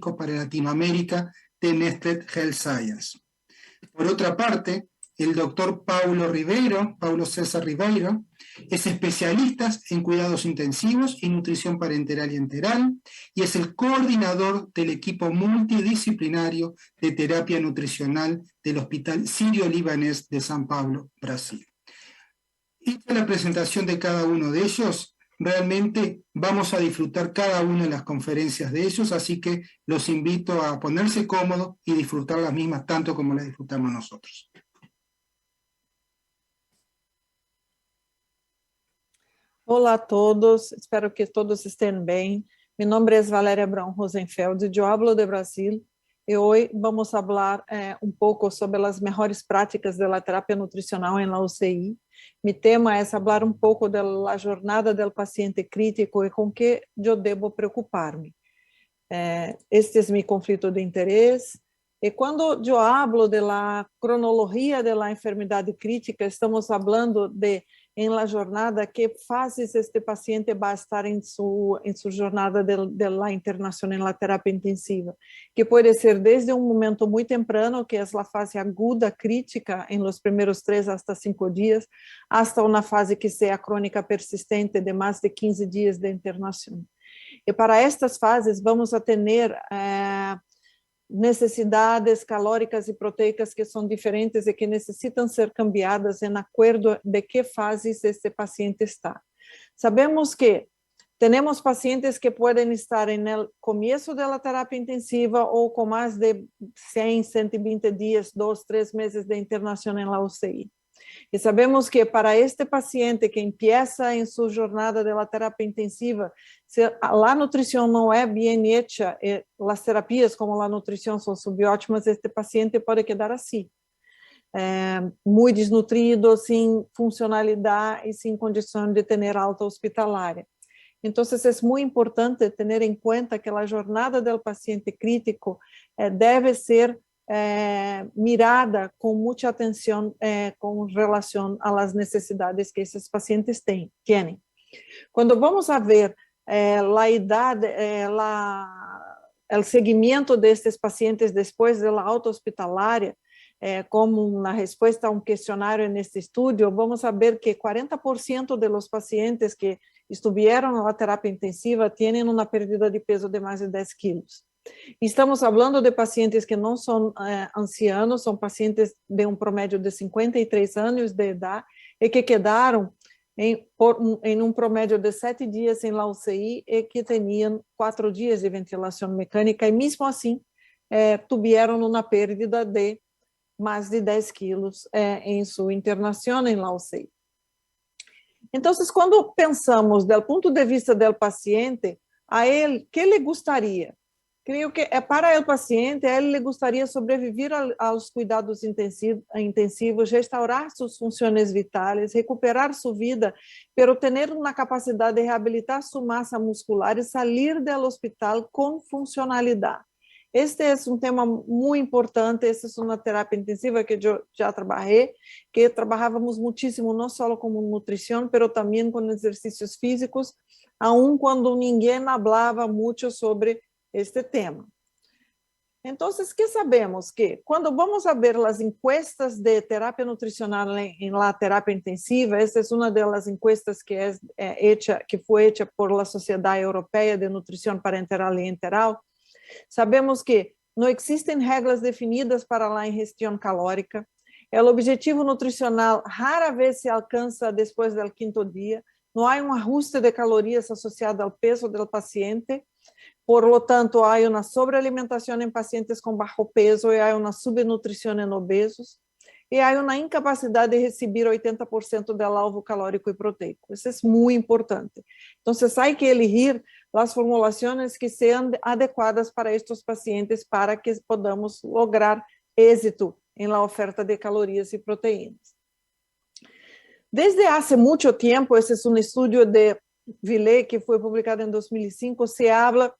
para Latinoamérica de Nestlé Health Science. Por otra parte, el doctor Paulo César Ribeiro, es especialista en cuidados intensivos y nutrición parenteral y enteral, y es el coordinador del equipo multidisciplinario de terapia nutricional del Hospital Sírio-Libanés de San Pablo, Brasil. Hecha la presentación de cada uno de ellos, realmente vamos a disfrutar cada una de las conferencias de ellos, así que los invito a ponerse cómodos y disfrutar las mismas tanto como las disfrutamos nosotros. Olá a todos, espero que todos estén bem. Mi nombre es Valéria Brown Rosenfeld, yo hablo de Brasil, e hoje vamos falar um pouco sobre as melhores práticas da terapia nutricional na UCI. Mi tema é falar um pouco da jornada do paciente crítico e com que eu devo preocupar-me. Este é meu conflito de interesse. E quando eu hablo da cronologia da enfermidade crítica, estamos falando de em la jornada que fases este paciente vai estar em sua jornada de la internação em la terapia intensiva, que pode ser desde um momento muito temprano, que é a fase aguda crítica, em los primeiros 3 hasta 5 dias, hasta uma fase que seja crônica persistente de mais de 15 dias de internação. E para estas fases vamos a ter necessidades calóricas e proteicas que são diferentes e que necessitam ser cambiadas em acordo de que fases este paciente está. Sabemos que temos pacientes que podem estar no começo da terapia intensiva ou com mais de 100, 120 dias, 2, 3 meses de internação em la UCI. E sabemos que para este paciente que empieza em sua jornada de terapia intensiva, se a nutrição não é bem hecha, as terapias como a nutrição são subótimas, este paciente pode quedar assim, muito desnutrido, sem funcionalidade e sem condição de ter alta hospitalária. Então, é muito importante ter em conta que a jornada do paciente crítico deve ser mirada com muita atenção com relação às necessidades que esses pacientes têm. Quando vamos a ver a idade, o seguimento destes pacientes depois da alta hospitalária, como na resposta a um questionário neste estudo, vamos ver que 40% dos pacientes que estiveram na terapia intensiva têm uma perda de peso de mais de 10 quilos. Estamos falando de pacientes que não são ancianos, são pacientes de um promédio de 53 anos de idade e que quedaram em um promédio de 7 dias em la UCI e que tinham 4 dias de ventilação mecânica e mesmo assim tiveram uma perda de mais de 10 quilos em sua internação em la UCI. Então, quando pensamos do ponto de vista do paciente, a ele, que ele gostaria? Creio que para o paciente, ele gostaria de sobreviver aos cuidados intensivos, restaurar suas funções vitais, recuperar sua vida, pero ter uma capacidade de reabilitar sua massa muscular e sair do hospital com funcionalidade. Este é um tema muito importante, esta é uma terapia intensiva que eu já trabalhei, que trabalhávamos muitíssimo, não só com nutrição, mas também com exercícios físicos, aun quando ninguém falava muito sobre este tema. Então, que sabemos que quando vamos a ver as encuestas de terapia nutricional em la terapia intensiva, esta é uma das encuestas que foi feita por la Sociedade Europeia de Nutrição Parenteral e Enteral. Sabemos que não existem regras definidas para a ingestão calórica. O objetivo nutricional rara vez se alcança depois do 5º dia. Não há um ajuste de calorias associado ao peso do paciente. Por lo tanto, há uma sobrealimentação em pacientes com baixo peso e há uma subnutrição em obesos e há uma incapacidade de receber 80% do alvo calórico e proteico. Isso é muito importante. Então, há que elegir as formulações que sejam adequadas para estes pacientes para que podamos lograr êxito em la oferta de calorias e proteínas. Desde há muito tempo, esse é um estudo de Villet que foi publicado em 2005, se habla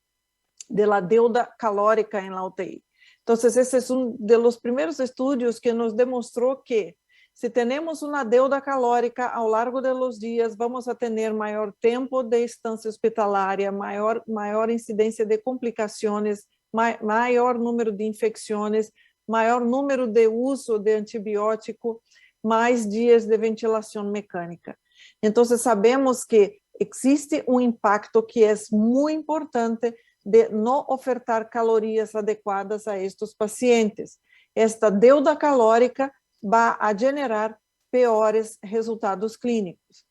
de la deuda calórica em la UTI. Então, esse é um dos primeiros estudos que nos demonstrou que se temos uma deuda calórica ao largo dos dias, vamos a ter maior tempo de estância hospitalária, maior incidência de complicações maior número de infecções, maior número de uso de antibiótico, mais dias de ventilação mecânica. Então, sabemos que existe um impacto que é muito importante de não ofertar calorias adequadas a estes pacientes. Esta deuda calórica vai a generar piores resultados clínicos.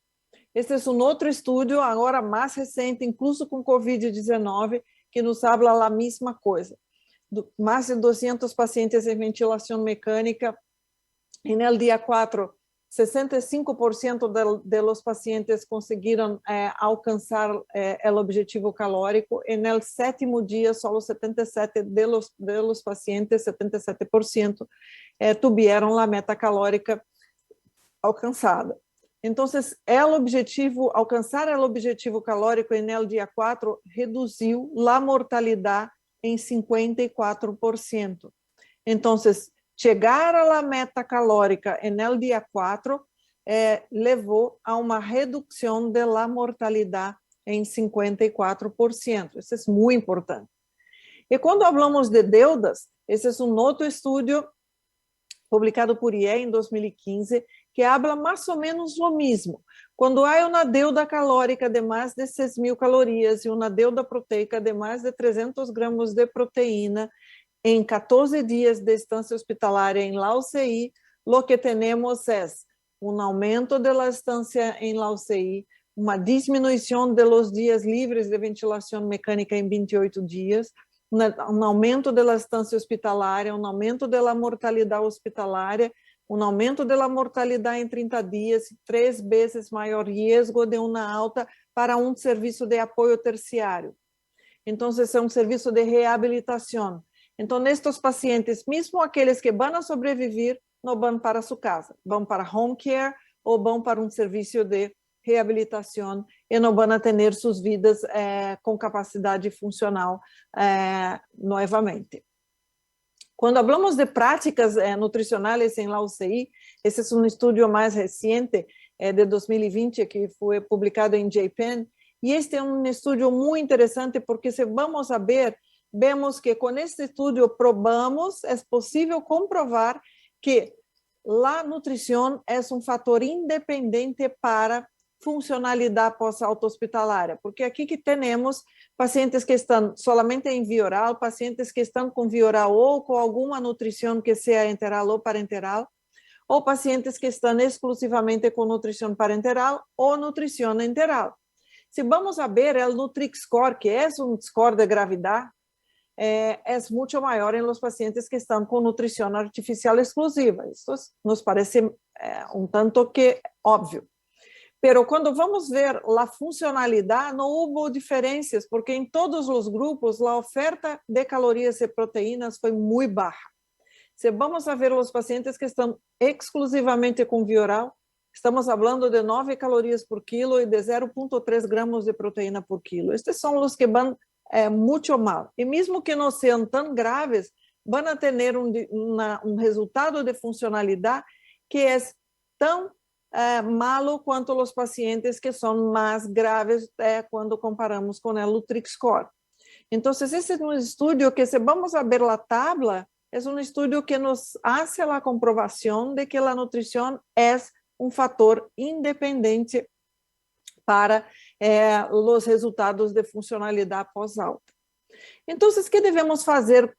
Este é um outro estudo, agora mais recente, incluso com Covid-19, que nos habla a mesma coisa. Mais de 200 pacientes em ventilação mecânica. E no dia 4, 65% de los pacientes conseguiram alcançar o objetivo calórico. E no 7º dia, só 77% de los pacientes, 77%, tiveram a meta calórica alcançada. Então, alcançar o objetivo calórico no dia 4 reduziu a mortalidade em 54%. Então, chegar à meta calórica no dia 4 levou a uma redução da mortalidade em 54%. Isso é muito importante. E quando falamos de deudas, esse é um outro estudo publicado por IE em 2015, que habla mais ou menos o mesmo. Quando há uma deuda calórica de mais de 6.000 calorias e uma deuda proteica de mais de 300 gramas de proteína, em 14 dias de estancia hospitalária em la UCI, lo que temos é um aumento da estancia em la UCI, uma diminuição de los dias livres de ventilação mecânica em 28 dias, um aumento da estancia hospitalária, um aumento da mortalidade hospitalária, um aumento da mortalidade em 30 dias, 3 vezes maior risco de uma alta para um serviço de apoio terciário. Então, esse é um serviço de reabilitação. Então, estes pacientes, mesmo aqueles que vão sobreviver, não vão para sua casa, vão para home care ou vão para um serviço de reabilitação e não vão ter suas vidas com capacidade funcional novamente. Quando falamos de práticas nutricionais em la UCI, esse é um estudo mais recente, de 2020, que foi publicado em JPEN, e este é um estudo muito interessante porque se vamos ver, vemos que com este estudo probamos, é possível comprovar que a nutrição é um fator independente para funcionalidade pós-alta hospitalária, porque aqui que temos pacientes que estão somente em via oral, pacientes que estão com via oral ou com alguma nutrição que seja enteral ou parenteral, ou pacientes que estão exclusivamente com nutrição parenteral ou nutrição enteral. Se vamos a ver o Nutri-Score, que é um score de gravidade, é muito maior em los pacientes que estão com nutrição artificial exclusiva. Isso nos parece um tanto que óbvio. Pero quando vamos ver a funcionalidade, não houve diferenças, porque em todos os grupos a oferta de calorias e proteínas foi muito baixa. Se vamos a ver os pacientes que estão exclusivamente com via oral, estamos falando de 9 calorias por quilo e de 0,3 gramas de proteína por quilo. Estes são os que vão muito mal. E mesmo que não sejam tão graves, vão ter um resultado de funcionalidade que é tão malo quanto os pacientes que são mais graves quando comparamos com o Nutri-Score. Então, esse é um estudo que, se vamos a ver a tabla, é um estudo que nos hace a comprovação de que a nutrição é um fator independente para os resultados de funcionalidade pós-alta. Então, o que devemos fazer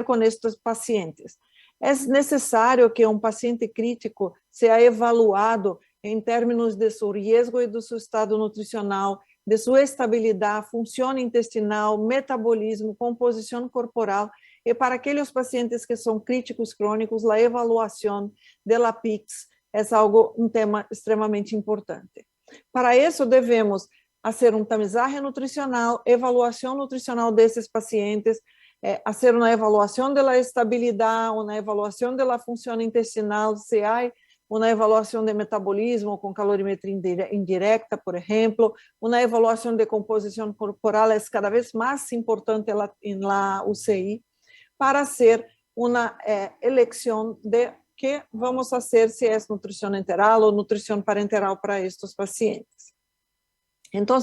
com estes pacientes? É necessário que um paciente crítico seja evaluado em termos de seu risco e do seu estado nutricional, de sua estabilidade, função intestinal, metabolismo, composição corporal, e para aqueles pacientes que são críticos crônicos, a avaliação da PICS é um tema extremamente importante. Para isso, devemos fazer um tamizaje nutricional, avaliação nutricional desses pacientes, fazer uma avaliação da estabilidade, uma avaliação da função intestinal, se há uma avaliação de metabolismo com calorimetria indireta, por exemplo, uma avaliação de composição corporal é cada vez mais importante na UCI, para ser uma eleição de que vamos fazer, se é nutrição enteral ou nutrição parenteral para estes pacientes. Então,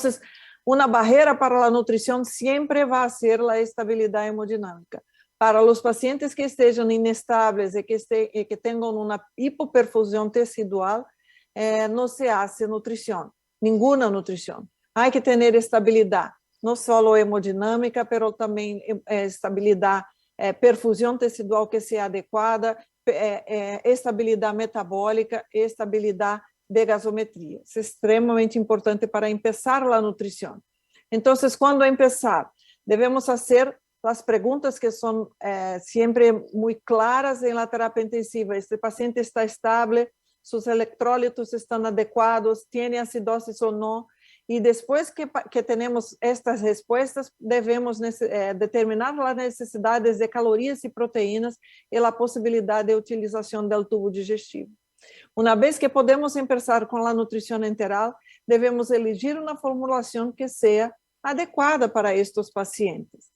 Una barreira para a nutrição sempre vai ser a estabilidade hemodinámica. Para os pacientes que estejam inestáveis e que tenham uma hipoperfusão tecidual, não se hace nutrição, nenhuma nutrição. Há que ter estabilidade, não só hemodinâmica, mas também estabilidade, perfusão tecidual que seja adequada, estabilidade metabólica, estabilidade de gasometria. Isso é extremamente importante para começar a nutrição. Então, quando começar, devemos fazer as perguntas que são sempre muito claras na terapia intensiva. Este paciente está estável, seus eletrólitos estão adequados, tem acidose ou não. E depois que temos estas respostas, devemos determinar as necessidades de calorias e proteínas e a possibilidade de utilização do tubo digestivo. Uma vez que podemos começar com a nutrição enteral, devemos elegir uma formulação que seja adequada para estes pacientes,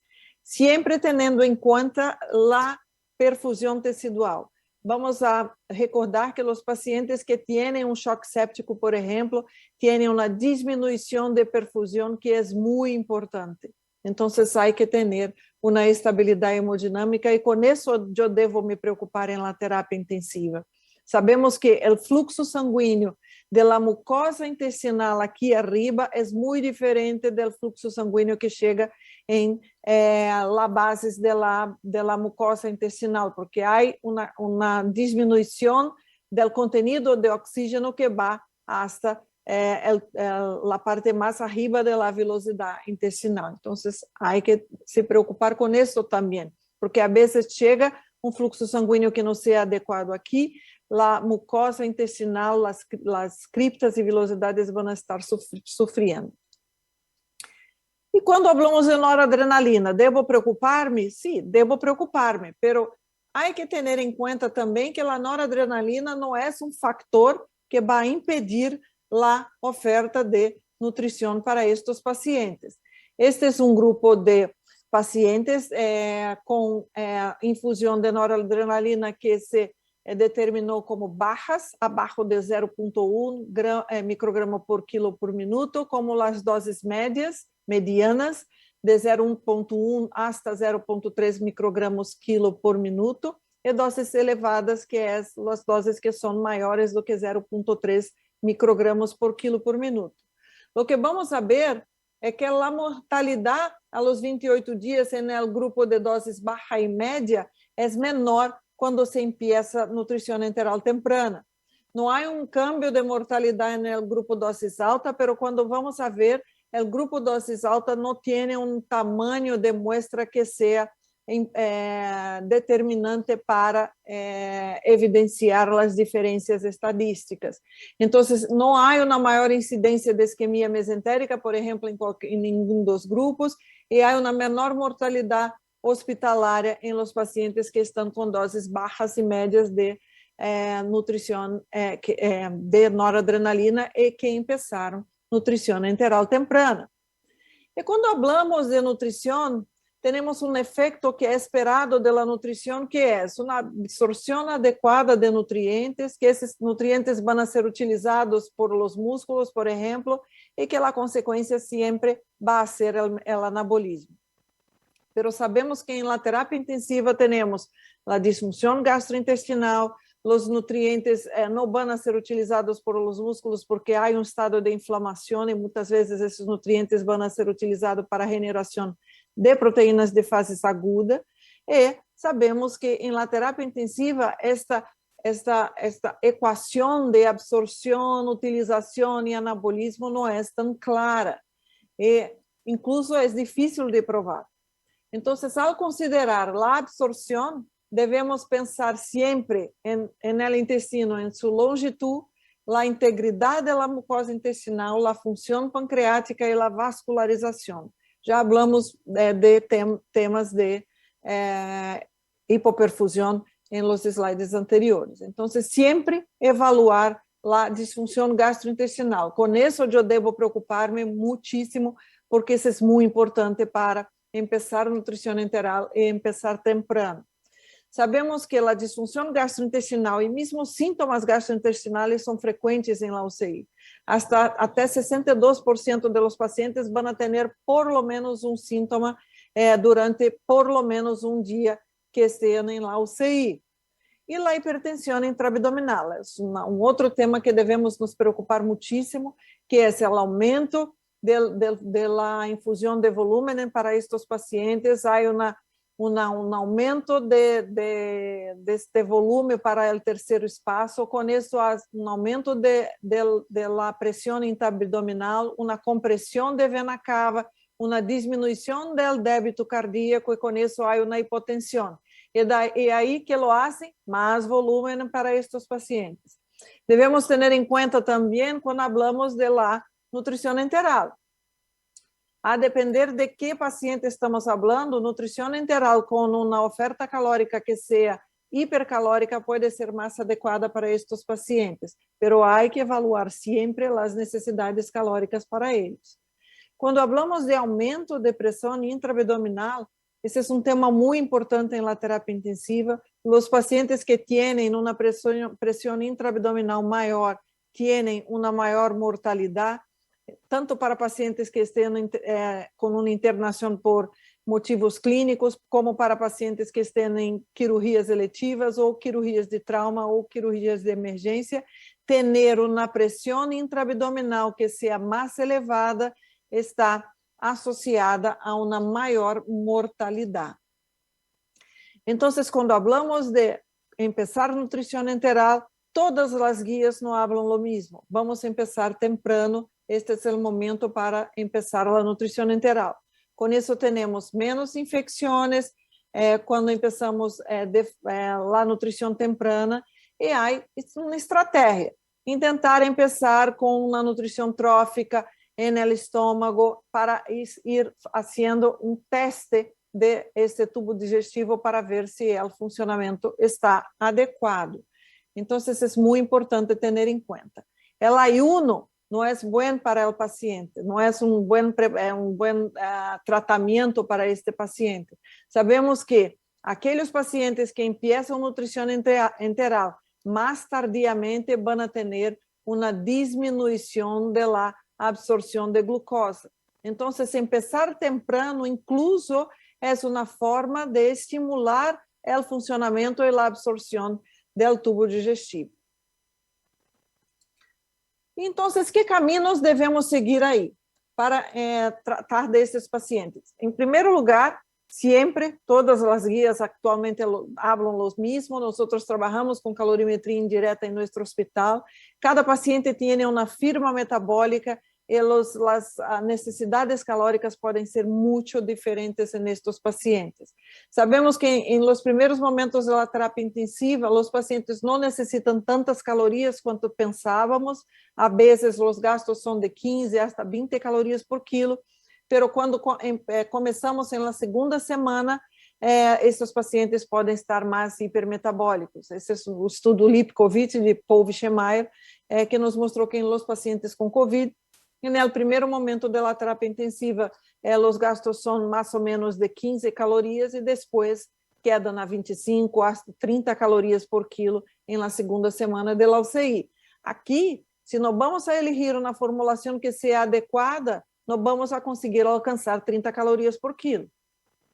sempre tendo em conta a perfusão tecidual. Vamos a recordar que os pacientes que têm choque séptico, por exemplo, têm uma diminuição de perfusão que é muito importante. Então, há que ter uma estabilidade hemodinâmica e com isso eu devo me preocupar na terapia intensiva. Sabemos que o fluxo sanguíneo da mucosa intestinal aqui arriba é muito diferente do fluxo sanguíneo que chega em la base da mucosa intestinal, porque há uma diminuição do contenido de oxígeno que vai hasta a parte mais arriba da velocidade intestinal. Então, há que se preocupar com isso também, porque a vezes chega um fluxo sanguíneo que não seja adequado aqui, a mucosa intestinal, as criptas e velocidades vão estar sofrendo. E quando falamos de noradrenalina, devo preocupar-me? Sim, devo preocupar-me, mas há que ter em conta também que a noradrenalina não é um fator que vai impedir a oferta de nutrição para estes pacientes. Este é um grupo de pacientes com infusão de noradrenalina que se determinou como bajas, abaixo de 0,1 micrograma por quilo por minuto, como as doses medianas, de 0,1 hasta 0,3 microgramas quilo por minuto, e doses elevadas, que é as doses que são maiores do que 0,3 microgramas por quilo por minuto. O que vamos ver é que a mortalidade aos 28 dias no grupo de doses baixa e média é menor quando se empieza nutrição enteral temprana. Não há cambio de mortalidade no grupo doses alta, mas quando vamos a ver, o grupo doses alta não tem tamanho de muestra que seja determinante para evidenciar as diferenças estadísticas. Então, não há uma maior incidência de isquemia mesentérica, por exemplo, em nenhum dos grupos, e há uma menor mortalidade hospitalária em los pacientes que estão com doses baixas e médias de nutrição de noradrenalina e que começaram nutrição enteral temprana. E quando falamos de nutrição, temos um efeito que é esperado da nutrição, que é uma absorção adequada de nutrientes, que esses nutrientes vão ser utilizados por los músculos, por exemplo, e que a consequência sempre vai ser o anabolismo. Mas sabemos que na terapia intensiva temos a disfunção gastrointestinal, os nutrientes não vão ser utilizados por los músculos porque há estado de inflamação e muitas vezes esses nutrientes vão ser utilizados para a regeneração de proteínas de fases aguda, e sabemos que na terapia intensiva esta equação de absorção, utilização e anabolismo não é tão clara, e incluso é difícil de provar. Então, ao considerar a absorção, devemos pensar sempre no intestino, em sua longitude, a integridade da mucosa intestinal, a função pancreática e a vascularização. Já falamos de temas de hipoperfusão em los slides anteriores. Então, sempre evaluar a disfunção gastrointestinal. Com isso, eu devo preocupar-me muitíssimo, porque isso é muito importante para começar a nutrição enteral e começar temprano. Sabemos que a disfunção gastrointestinal e mesmo síntomas gastrointestinais são frequentes em la UCI. Até 62% dos pacientes vão ter por lo menos um síntoma durante por lo menos um dia que estejam em la UCI. E a hipertensão intraabdominal é outro tema que devemos nos preocupar muitíssimo, que é o aumento da infusão de volume para estes pacientes. Há um aumento deste volume para o terceiro espaço, com isso há um aumento da pressão intraabdominal, uma compressão de vena cava, uma diminuição do débito cardíaco e com isso há uma hipotensão. E aí que lo hacen mais volume para estes pacientes. Devemos ter em conta também quando falamos de la nutrição enteral. A depender de que paciente estamos falando, nutrição enteral com uma oferta calórica que seja hipercalórica pode ser mais adequada para estes pacientes, pero há que evaluar sempre as necessidades calóricas para eles. Quando falamos de aumento de pressão intraabdominal, esse é um tema muito importante em la terapia intensiva. Os pacientes que têm uma pressão intraabdominal maior têm uma maior mortalidade, tanto para pacientes que estejam com uma internação por motivos clínicos, como para pacientes que estejam em cirurgias eletivas ou cirurgias de trauma ou cirurgias de emergência. Ter uma pressão intraabdominal que seja mais elevada está associada a uma maior mortalidade. Então, quando falamos de empezar nutrição enteral, todas as guias não falam o mesmo. Vamos começar temprano, este é o momento para começar a nutrição enteral. Com isso, temos menos infecções quando começamos a nutrição temprana, e há uma estratégia, tentar começar com uma nutrição trófica en el estômago para ir fazendo um teste de este tubo digestivo para ver se o funcionamento está adequado. Então, isso é muito importante ter em conta. O ayuno não é bom para o paciente, não é um bom tratamento para este paciente. Sabemos que aqueles pacientes que começam nutrição enteral mais tardiamente vão ter uma diminuição da absorção de glucosa. Então, empezar temprano, incluso, é uma forma de estimular o funcionamento e a absorção do tubo digestivo. Então, que caminhos devemos seguir aí para tratar desses pacientes? Em primeiro lugar, sempre, todas as guias atualmente falam os mesmos, nós trabalhamos com calorimetria indireta em nosso hospital, cada paciente tem uma firma metabólica e as necessidades calóricas podem ser muito diferentes nestes pacientes. Sabemos que em los primeiros momentos da terapia intensiva, os pacientes não necessitam tantas calorias quanto pensávamos, a vezes os gastos são de 15 até 20 calorias por quilo, pero quando começamos na segunda semana, esses pacientes podem estar mais hipermetabólicos. Esse é o estudo LIP-COVID de Paul Wischemeyer, que nos mostrou que nos pacientes com COVID, no primeiro momento da terapia intensiva, os gastos são mais ou menos de 15 calorias e depois quedam a 25 a 30 calorias por quilo na segunda semana da UCI. Aqui, se não vamos a elegir uma formulação que seja adequada, não vamos a conseguir alcançar 30 calorias por quilo,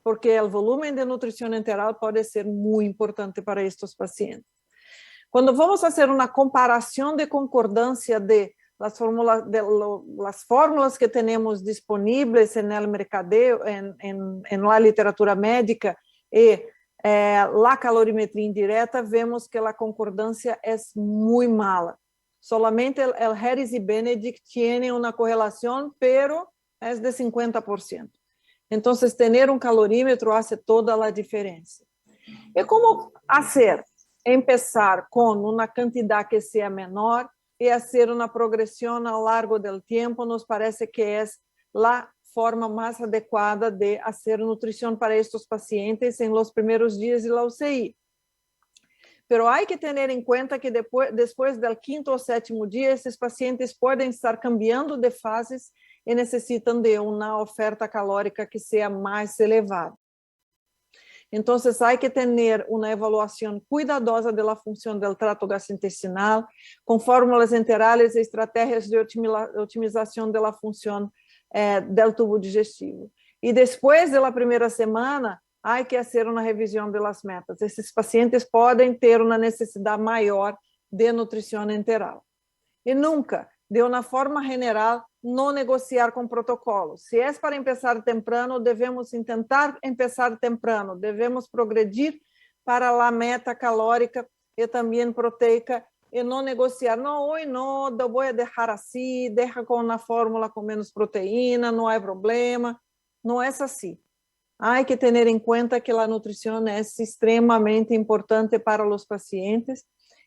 porque o volume de nutrição enteral pode ser muito importante para estes pacientes. Quando vamos fazer uma comparação de concordância de las fórmulas que temos disponíveis no mercado, na literatura médica e la calorimetria indireta, vemos que a concordância é muito mala. Solamente o Harris e Benedict têm uma correlação, pero é de 50%. Então, ter um calorímetro faz toda a diferença. E como fazer? Empezar com uma quantidade que seja menor e fazer uma progressão ao largo do tempo, nos parece que é a forma mais adequada de fazer nutrição para estes pacientes em los primeiros dias de la UCI. Pero há que ter em conta que depois do quinto ou sétimo dia, esses pacientes podem estar cambiando de fases e necessitam de uma oferta calórica que seja mais elevada. Entonces, hay que tener una evaluación cuidadosa de la función del trato gastrointestinal, con fórmulas enterales y estrategias de otimización de la función del tubo digestivo. Y después de la primera semana, hay que hacer una revisión de las metas. Esses pacientes podem ter uma necessidade maior de nutrição enteral. E nunca, de uma forma general, não negociar com protocolos. Se é para começar temprano, devemos tentar começar temprano, devemos progredir para a meta calórica e também proteica, e não negociar, não, hoje não, eu vou deixar assim, deixa com uma fórmula com menos proteína, não há problema. Não é assim. Há que ter em conta que a nutrição é extremamente importante para os pacientes,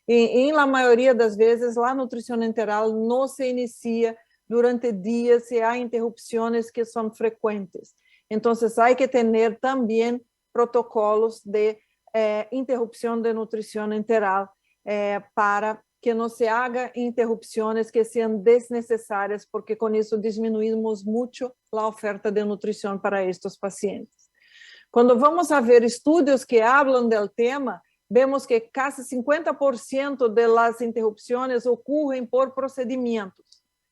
e em la maioria das vezes a nutrição enteral não se inicia durante dias e há interrupções que são frequentes. Então, há que ter também protocolos de interrupção de nutrição enteral para que não se haga interrupções que sejam desnecessárias, porque com isso diminuímos muito a oferta de nutrição para estes pacientes. Quando vamos a ver estudos que falam do tema, vemos que quase 50% das interrupções ocorrem por procedimentos.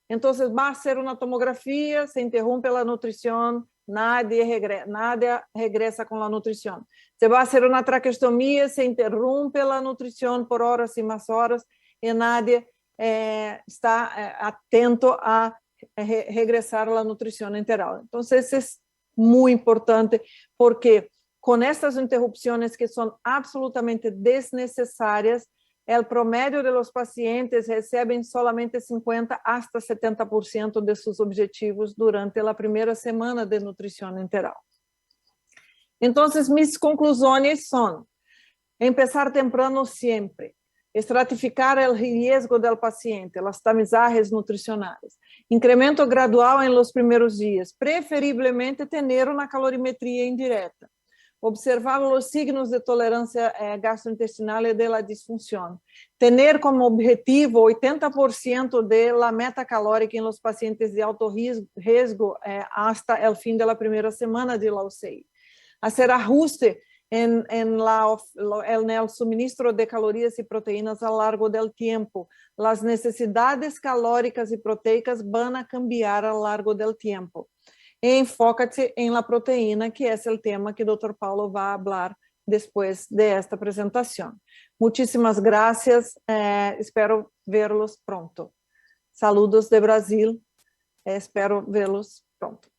Então, vai ser uma tomografia, se interrompe a nutrição, nada regressa com a nutrição. Se vai ser uma traqueostomia, se interrompe a nutrição por horas e mais horas, e nadie está atento a regressar à nutrição enteral. Então, isso é muito importante, porque com estas interrupções que são absolutamente desnecessárias, o promédio de los pacientes recebem solamente 50% hasta 70% de seus objetivos durante a primeira semana de nutrição enteral. Então, minhas conclusões são: começar temprano sempre, estratificar o risco do paciente, as tamizajes nutricionais, incremento gradual em los primeiros dias, preferivelmente ter uma calorimetria indireta, observar os signos de tolerância gastrointestinal e de la disfunção, ter como objetivo 80% de la meta calórica em los pacientes de alto risco hasta o fim da primeira semana de la UCI, fazer ajuste en el suministro de calorías y proteínas a lo largo del tiempo. Las necesidades calóricas y proteicas van a cambiar a lo largo del tiempo. Enfócate en la proteína, que es el tema que Dr. Paulo va a hablar después de esta presentación. Muchísimas gracias. Espero verlos pronto. Saludos de Brasil. Espero verlos pronto.